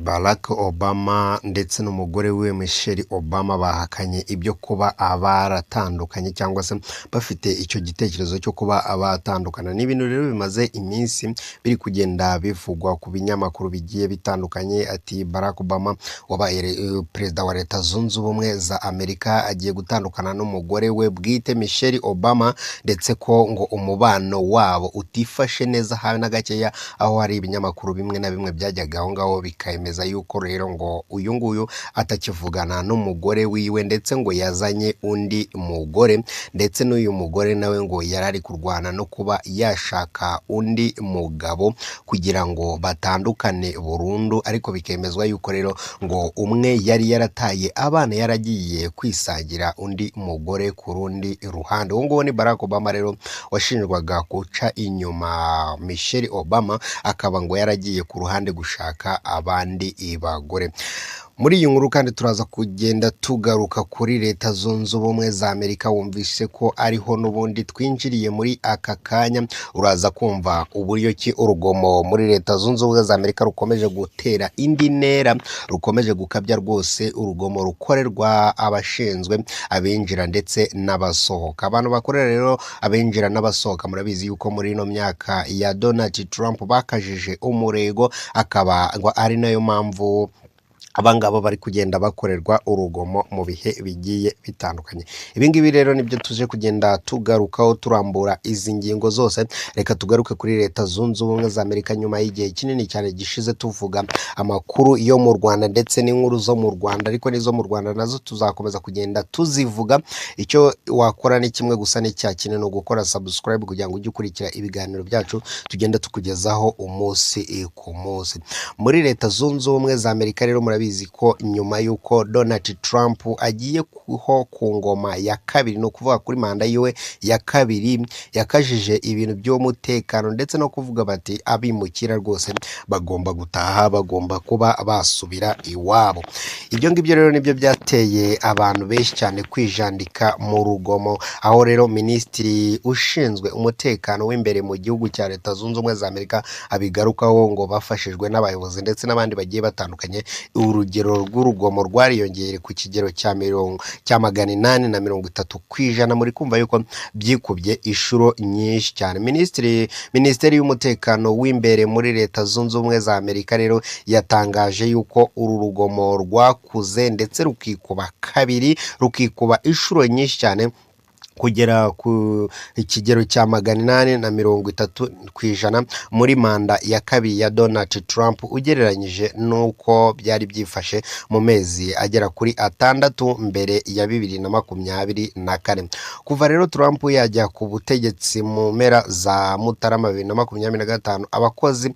Barack Obama ndetse n'umugore we Michelle Obama bahakanye ibyo kuba baratandukanye cyangwa se bafite icyo gitekerezo cyo kuba abatandukana. Ni ibintu rero bimaze iminsi biri kugenda bivugwa ku binyamakuru bigiye bitandukanye. Ati Barack Obama wabaye perezida wa Leta Zunze Ubumwe za Amerika agiye gutandukana n'umugore we bwite Michelle Obama, ndetse ko ngo umubano wabo utifashe neza habe na gakeya, aho hari ibinyamakuru bimwe na bimwe byajyaga aho ngaho bikemeza yuko rero ngo uyu nguyu atakivugana n'umugore wiwe, ndetse ngo yazanye undi mugore, ndetse n'uyu mugore nawe ngo yarari kurwana no kuba yashaka undi mugabo kugira ngo batandukane burundu, ariko bikemezwa yuko rero ngo umwe yari yarataye abana yaragiye kwisagira undi mugore ku rundi ruhande. Uwo nguwo ni Barack Obama rero washinjwaga guca inyuma Michelle Obama, akaba ngo yaragiye ku ruhande gushaka abandi bagore. Muri iyi nkuru kandi turaza kugenda tugaruka kuri Leta Zunze Ubumwe za Amerika. Wumvise ko ariho n'ubundi twinjiriye muri aka kanya, uraza kumva uburyo ki urugomo muri Leta Zunze Ubumwe za Amerika rukomeje gutera indi ntera, rukomeje gukabya rwose, urugomo rukorerwa abashinzwe abinjira ndetse n'abasohoka. Abantu bakorera rero abinjira n'abasohoka, murabizi yuko muri ino myaka ya Donald Trump bakajije umurego, akaba ngo ari nayo mpamvu abangaba bari kugenda bakorerwa urugomo mu bihe bigiye bitandukanye. Ibingibi rero nibyo tuje kugenda tugarukaho turambura izi ngingo zose. Reka tugaruke kuri Leta Zunze Ubumwe za Amerika. Nyuma y'igihe kinini cyane gishize tuvuga amakuru yo mu Rwanda ndetse n'inkuru zo mu Rwanda, ariko n'izo mu Rwanda nazo tuzakomeza kugenda tuzivuga. Icyo wakora ni kimwe gusa, ni cya kintu no gukora subscribe kugira ngo ujye ukurikira ibiganiro byacu tugenda tukugezaho umunsi ku munsi. Muri Leta Zunze Ubumwe za Amerika rero murabizi ko nyuma y'uko Donald Trump agiye ku ngoma ya kabiri, no kuvuga kuri manda yiwe ya kabiri, yakajije ibintu by'umutekano ndetse no kuvuga bati abimukira rwose bagomba gutaha, bagomba kuba basubira iwabo. Ibyo ngibyo rero nibyo byateye abantu benshi cyane kwijandika mu rugomo, aho rero minisitiri ushinzwe umutekano w'imbere mu gihugu cya Leta Zunze Ubumwe za Amerika abigarukaho ngo bafashijwe n'abayobozi ndetse n'abandi bagiye batandukanye. Urugero rw'urugomo rwariyongeye ku kigero cya 830%. muri kumva yuko byikubye inshuro nyinshi cyane. Minisiteri y'umutekano w'imbere muri Leta Zunze Ubumwe za Amerika rero yatangaje yuko uru rugomo rwakuze ndetse rukikuba kabiri, rukikuba inshuro nyinshi cyane, kugera ku ikigero cya 830% muri manda ya kabiri ya Donald Trump, ugereranyije nuko byari byifashe mu mezi agera kuri 6 mbere ya 2024. Kuva rero Trump yajya ku butegetsi mu mpera za Mutarama 2025, abakozi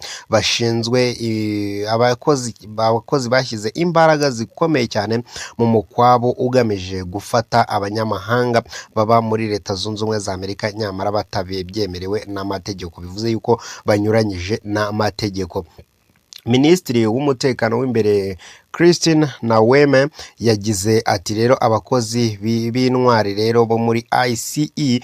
bashyize imbaraga zikomeye cyane mu mukwabo ugamije gufata abanyamahanga baba muri Leta Zunze Ubumwe za Amerika nyamara batabyemerewe n'amategeko, bivuze yuko banyuranyije n'amategeko. Minisitiri w'umutekano w'imbere Christine Naweme yagize ati rero abakozi b'intwari rero bo muri ICE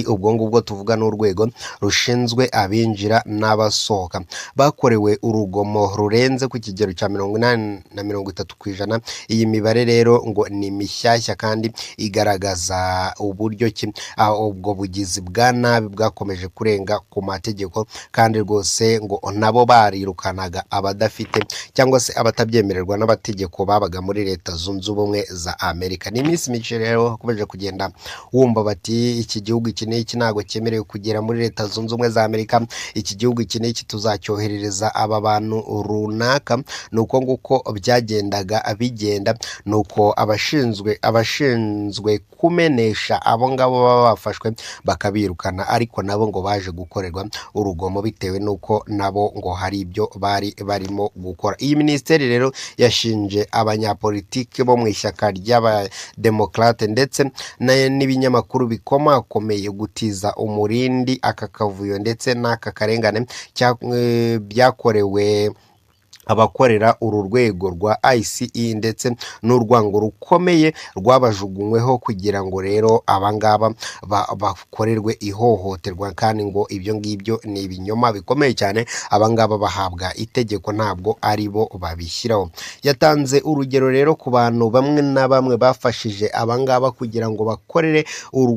ubwo ngubwo tuvuga n'urwego rushinzwe abinjira n'abasohoka, bakorewe urugomo rurenze ku kigero cya 830%. Iyi mibare rero ngo ni mishyashya kandi igaragaza uburyo ki ubwo bugizi bwa nabi bwakomeje kurenga ku mategeko, kandi rwose ngo nabo barirukanaga abadafite cyangwa se abatabyemererwa n'abategeko babaga muri Leta Zunze Ubumwe za Amerika. Ni iminsi mike rero hakomeje kugenda wumva bati iki gihugu iki n'iki ntabwo cyemerewe kugera muri Leta Zunze Ubumwe za Amerika, iki gihugu iki n'iki tuzacyoherereza aba bantu runaka. Nuko nguko byagendaga bigenda, nuko abashinzwe kumenesha abo ngabo baba bafashwe bakabirukana, ariko nabo ngo baje gukorerwa urugomo bitewe nuko nabo ngo hari ibyo bari barimo gukora. Iyi minisiteri rero yashinje abanyapolitiki bo mu ishyaka ry'abademokrate ndetse n'ibinyamakuru bikomakomeye gutiza umurindi aka kavuyo ndetse n'aka karengane byakorewe abakorera uru rwego rwa ICE ndetse n'urwango rukomeye rwabajugunyweho kugira ngo rero abangaba bakorerwe ihohoterwa, kandi ngo ibyo ngibyo ni ibinyoma bikomeye cyane. Abangaba bahabwa itegeko, ntabwo ari bo babishyiraho. Yatanze urugero rero ku bantu bamwe na bamwe bafashije abangaba kugira ngo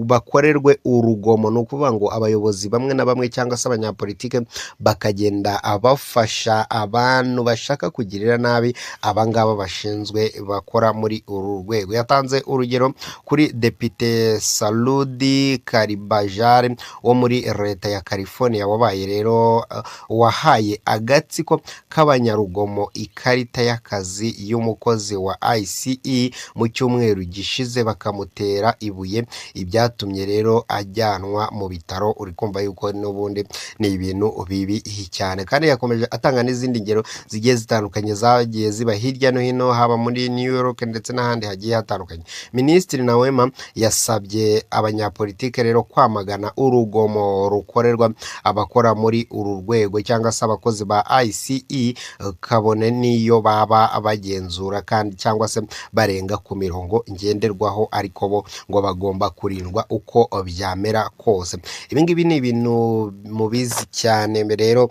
bakorerwe urugomo. Ni ukuvuga ngo abayobozi bamwe na bamwe cyangwa se abanyapolitike bakagenda bafasha abantu bashaka kugirira nabi abangaba bashinzwe bakora muri uru rwego. Yatanze urugero kuri Depite Saludi Karibajare wo muri leta ya California, wabaye rero wahaye agatsiko k'abanyarugomo ikarita y'akazi y'umukozi wa ICE mu cyumweru gishize, bakamutera ibuye, ibyatumye rero ajyanwa mu bitaro. Uri kumva yuko n'ubundi ni ibintu bibi cyane. Kandi yakomeje atanga n'izindi ngero zigiye zitandukanye zagiye ziba hirya no hino, haba muri New York ndetse n'ahandi hagiye hatandukanye. Minisitiri Nawema yasabye abanyapolitike rero kwamagana urugomo rukorerwa abakora muri uru rwego cyangwa se abakozi ba ICE, kabone n'iyo baba bagenzura kandi cyangwa se barenga ku mirongo ngenderwaho, ariko bo ngo bagomba kurindwa uko byamera kose. Ibi ngibi ni ibintu mubizi cyane rero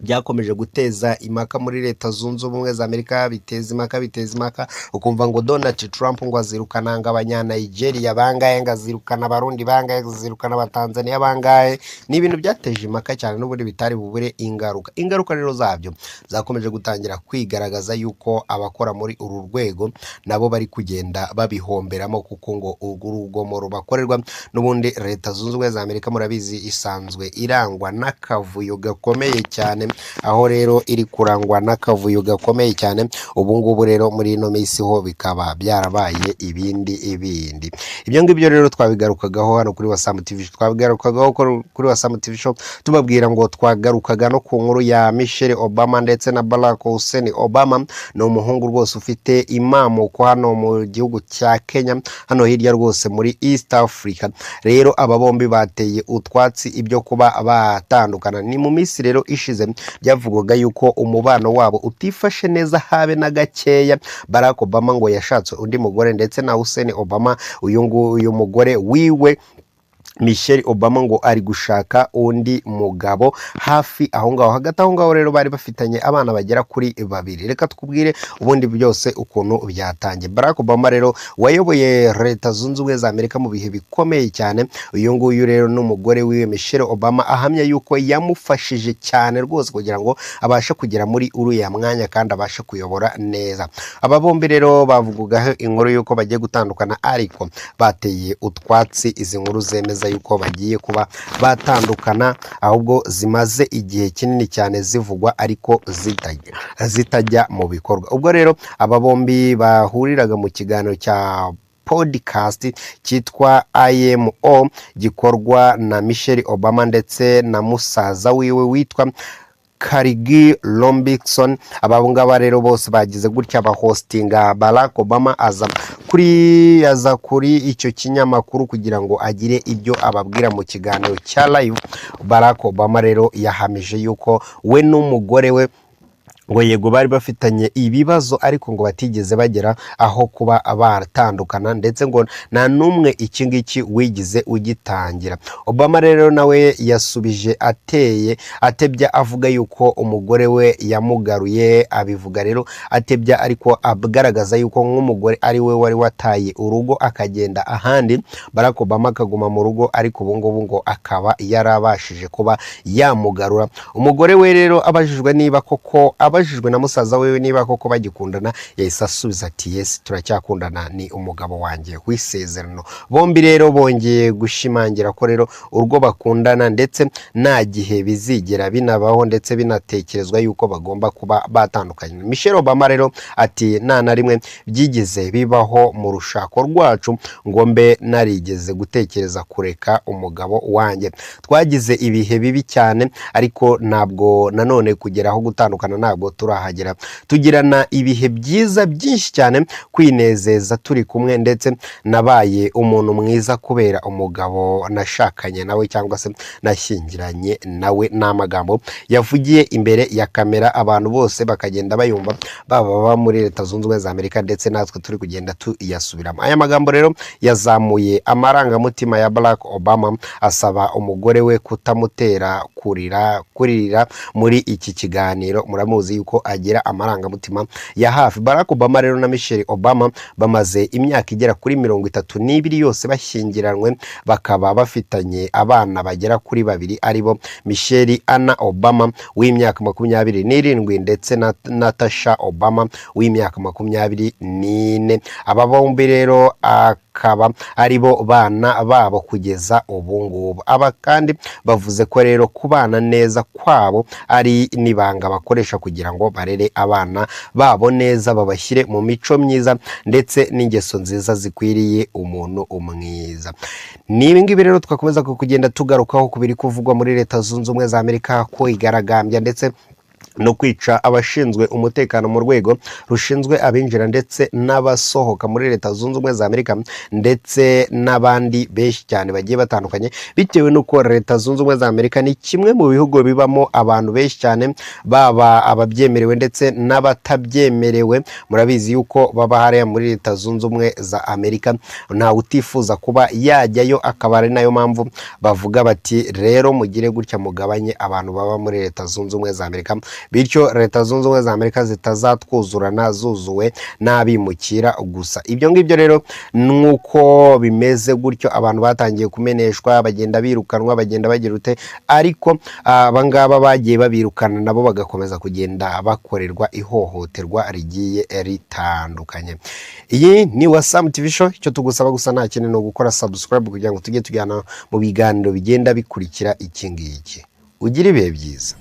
byakomeje guteza impaka muri Leta Zunze Ubumwe za Amerika, biteza impaka, ukumva ngo Donald Trump ngo azirukana ngo abanya-Nigeria bangahe, ngo azirukana abarundi bangahe, azirukana abatanzania bangahe. Ni ibintu byateje impaka cyane, n'ubundi bitari bubure ingaruka rero zabyo zakomeje gutangira kwigaragaza yuko abakora muri uru rwego nabo bari kugenda babihomberamo, kuko ngo urugomo rubakorerwa n'ubundi Leta Zunze Ubumwe za Amerika murabizi isanzwe irangwa n'akavuyo gakomeye cyane, aho rero iri kurangwa n'akavuyo gakomeye cyane. Ubu ngubu rero muri ino minsi ho bikaba byarabaye ibindi. Ibyo ngibyo rero twabigarukagaho hano kuri Wasamu TV, Show, tubabwira ngo twagarukaga no ku nkuru ya Michelle Obama ndetse na Barack Hussein Obama. Ni umuhungu rwose ufite imamuko hano mu gihugu cya Kenya, hano hirya rwose muri East Africa. Rero aba bombi bateye utwatsi ibyo kuba batandukana. Ni mu minsi rero ishize byavugwaga yuko umubano wabo utifashe neza habe na gakeya. Barack Obama ngo yashatse undi mugore, ndetse na Hussein Obama uyu mugore wiwe Michelle Obama ngo ari gushaka undi mugabo hafi aho ngaho. Hagati aho ngaho rero bari bafitanye abana bagera kuri 2. Reka tukubwire ubundi byose ukuntu byatangiye. Barack Obama rero wayoboye Leta Zunze Ubumwe za Amerika mu bihe bikomeye cyane. Uyu nguyu rero n'umugore wiwe Michelle Obama ahamya yuko yamufashije cyane rwose kugira ngo abashe kugera muri uriya mwanya kandi abashe kuyobora neza. Aba bombi rero bavugaho inkuru yuko bagiye gutandukana, ariko bateye utwatsi izi nkuru zemeza yuko bagiye kuba batandukana, ahubwo zimaze igihe kinini cyane zivugwa ariko zitajya mu bikorwa. Ubwo rero aba bombi bahuriraga mu kiganiro cya podcast cyitwa IMO gikorwa na Michelle Obama ndetse na musaza wiwe witwa Carnegie Robinson. Abangaba rero bose bagize gutya bahostinga Barack Obama aza kuri icyo kinyamakuru kugira ngo agire ibyo ababwira mu kiganiro cya live. Barack Obama rero yahamije yuko we n'umugore we ngo yego bari bafitanye ibibazo, ariko ngo batigeze bagera aho kuba baratandukana, ndetse ngo nta numwe iki ngiki wigize ugitangira. Obama rero nawe yasubije atebya avuga yuko umugore we yamugaruye, abivuga rero atebya ariko agaragaza yuko nk'umugore ari we wari wataye urugo akagenda ahandi, Barack Obama akaguma mu rugo, ariko ubu ngubu ngo akaba yarabashije kuba yamugarura. Umugore we rero abajijwe na musaza wewe niba koko bagikundana, yahise asubiza ati yes, turacyakundana, ni umugabo wanjye w'isezerano. Bombi rero bongeye gushimangira ko rero urwo bakundana ndetse nta gihe bizigera binabaho ndetse binatekerezwa yuko bagomba kuba batandukanye. Michelle Obama rero ati nta na rimwe byigeze bibaho mu rushako rwacu ngo mbe narigeze gutekereza kureka umugabo wanjye. Twagize ibihe bibi cyane, ariko ntabwo nanone kugeraho gutandukana ntabwo ntabwo turahagera, tugirana ibihe byiza byinshi cyane, kwinezeza turi kumwe, ndetse nabaye umuntu mwiza kubera umugabo nashakanye nawe cyangwa se nashyingiranye nawe. N'amagambo yavugiye imbere ya kamera, abantu bose bakagenda bayumva, baba muri Leta Zunze Ubumwe za Amerika ndetse natwe turi kugenda tuyasubiramo. Aya magambo rero yazamuye amarangamutima ya Barack Obama, asaba umugore we kutamutera kuririra muri iki kiganiro. Muramuzi yuko agira amarangamutima ya hafi. Barack Obama rero na Michelle Obama bamaze imyaka igera kuri 32 yose bashyingiranywe, bakaba bafitanye abana bagera kuri 2 aribo Michelle Anna Obama w'imyaka 27 ndetse na Natasha Obama w'imyaka 24. Aba bombi rero akaba aribo bana babo kugeza ubu ngubu. Aba kandi bavuze ko rero kubana neza kwabo ari nibanga bakoresha kugira ngo barere abana babo neza, babashyire mu mico myiza ndetse n'ingeso nziza zikwiriye umuntu umwiza. Nibi ngibi rero twakomeza kugenda tugarukaho kubiri kuvugwa muri Leta Zunze Ubumwe za Amerika, ko igaragambya ndetse no kwica abashinzwe umutekano mu rwego rushinzwe abinjira ndetse n'abasohoka muri Leta Zunze Ubumwe za Amerika, ndetse n'abandi benshi cyane bagiye batandukanye, bitewe n'uko Leta Zunze Ubumwe za Amerika ni kimwe mu bihugu bibamo abantu benshi cyane, baba ababyemerewe ndetse n'abatabyemerewe. Murabizi yuko baba hariya muri Leta Zunze Ubumwe za Amerika nta utifuza kuba yajyayo, akaba ari nayo mpamvu bavuga bati rero mugire gutya mugabanye abantu baba muri Leta Zunze Ubumwe za Amerika, bityo Leta Zunze Ubumwe za Amerika zitazatwuzurana zuzuwe n'abimukira gusa. Ibyo ngibyo rero nuko bimeze gutyo, abantu batangiye kumeneshwa, bagenda birukanwa, bagenda bagira ute, ariko abangaba bagiye babirukana nabo bagakomeza kugenda bakorerwa ihohoterwa rigiye ritandukanye. Iyi ni Wasam TV Show. Icyo tugusaba gusa nta kintu no gukora subscribe kugira ngo tujye tujyana mu biganiro bigenda bikurikira iki ngiki. Ugire ibihe byiza.